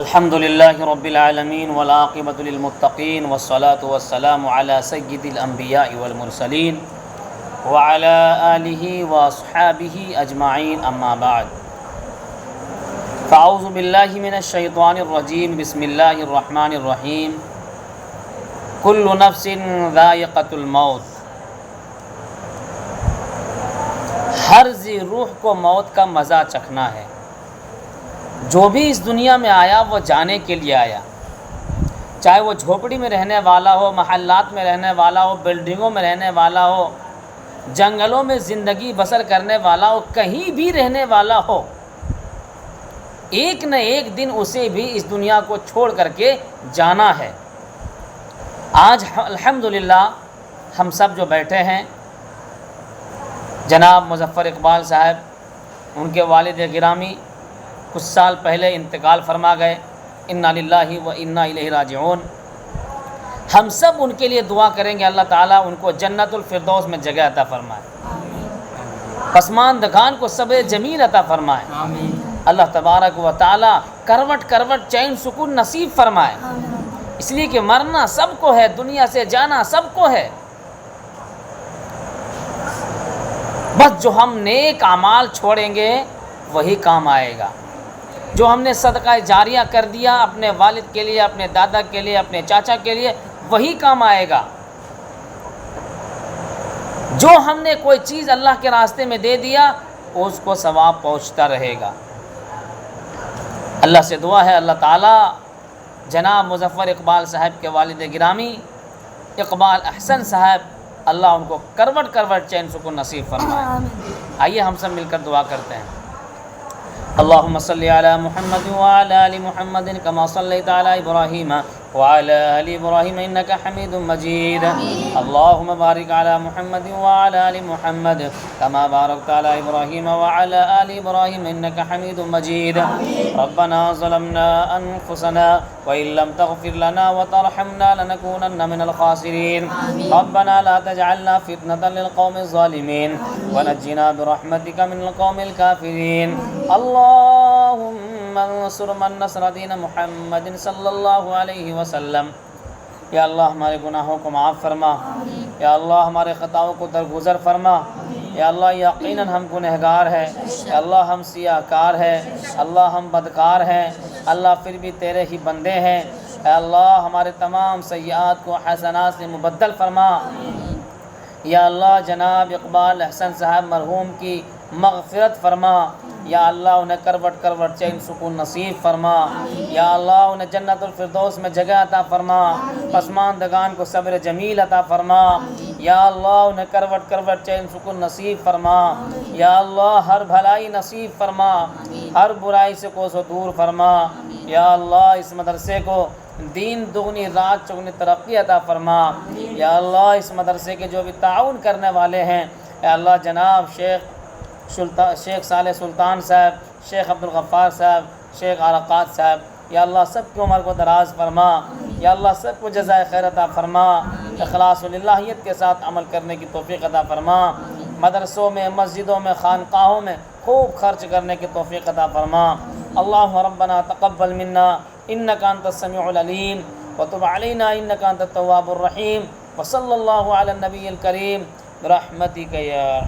الحمد لله رب العالمين والعاقبة للمتقين والصلاة والسلام على سيد الأنبياء والمرسلين وعلى آله وأصحابه أجمعين أما بعد فأعوذ بالله من الشيطان الرجيم بسم الله الرحمن الرحيم كل نفس ذائقة الموت ہر ذی روح کو موت کا مزہ چکھنا ہے۔ جو بھی اس دنیا میں آیا وہ جانے کے لیے آیا، چاہے وہ جھوپڑی میں رہنے والا ہو، محلات میں رہنے والا ہو، بلڈنگوں میں رہنے والا ہو، جنگلوں میں زندگی بسر کرنے والا ہو، کہیں بھی رہنے والا ہو، ایک نہ ایک دن اسے بھی اس دنیا کو چھوڑ کر کے جانا ہے۔ آج الحمدللہ ہم سب جو بیٹھے ہیں، جناب مظفر اقبال صاحب، ان کے والد گرامی کچھ سال پہلے انتقال فرما گئے، انا للہ و انا الیہ راجعون۔ ہم سب ان کے لیے دعا کریں گے اللہ تعالیٰ ان کو جنت الفردوس میں جگہ عطا فرمائے، پسماندگان کو صبر جمیل عطا فرمائے، اللہ تبارک و تعالیٰ کروٹ کروٹ چین سکون نصیب فرمائے، اس لیے کہ مرنا سب کو ہے، دنیا سے جانا سب کو ہے، بس جو ہم نیک اعمال چھوڑیں گے وہی کام آئے گا۔ جو ہم نے صدقہ جاریہ کر دیا اپنے والد کے لیے، اپنے دادا کے لیے، اپنے چاچا کے لیے، وہی کام آئے گا۔ جو ہم نے کوئی چیز اللہ کے راستے میں دے دیا اس کو ثواب پہنچتا رہے گا۔ اللہ سے دعا ہے اللہ تعالیٰ جناب مظفر اقبال صاحب کے والد گرامی اقبال احسن صاحب، اللہ ان کو کروٹ کروٹ چین سکون نصیب فرمائے۔ آئیے ہم سب مل کر دعا کرتے ہیں۔ اللهم صل على محمد وعلى آل محمد كما صليت على إبراهيم وعلى آل إبراهيم إنك حميد مجيد اللهم بارك على محمد وعلى آل محمد كما باركت على إبراهيم وعلى آل إبراهيم إنك حميد مجيد ربنا ظلمنا أنفسنا وإن لم تغفر لنا وترحمنا لنكونن من الخاسرين ربنا لا تجعلنا فتنة للقوم الظالمين ونجنا برحمتك من القوم الكافرين اللهم انصر من نصر دین محمد صلی اللہ علیہ وسلم۔ یا اللہ ہمارے گناہوں کو معاف فرما، یا اللہ ہمارے خطاؤں کو درگزر فرما، یا اللہ یقیناً ہم گنہگار ہیں، یا اللہ ہم سیاہ کار ہیں، اللہ ہم بدکار ہیں، اللہ پھر بھی تیرے ہی بندے ہیں، یا اللہ ہمارے تمام سیئات کو حسنات سے مبدل فرما، یا اللہ جناب اقبال احسن صاحب مرحوم کی مغفرت فرما، یا اللہ انہیں کروٹ کروٹ چین سکون نصیب فرما، یا اللہ انہیں جنت الفردوس میں جگہ عطا فرما، پسماندگان کو صبر جمیل عطا فرما، یا اللہ انہیں کروٹ کروٹ چین سکون نصیب فرما، یا اللہ ہر بھلائی نصیب فرما، ہر برائی سے کو سو دور فرما، یا اللہ اس مدرسے کو دین دگنی رات چگنی ترقی عطا فرما، یا اللہ اس مدرسے کے جو بھی تعاون کرنے والے ہیں، یا اللہ جناب شیخ صالح سلطان صاحب، شیخ عبدالغفار صاحب، شیخ عرقات صاحب، یا اللہ سب کی عمر کو دراز فرما، یا اللہ سب کو جزائے خیر عطا فرما، اخلاص و للہیت کے ساتھ عمل کرنے کی توفیق عطا فرما، مدرسوں میں، مسجدوں میں، خانقاہوں میں خوب خرچ کرنے کی توفیق عطا فرما۔ اللہم ربنا تقبل منا انک انت السمیع العلیم وتب علینا انک انت التواب الرحیم وصلی اللہ علی النبی الکریم برحمتک یا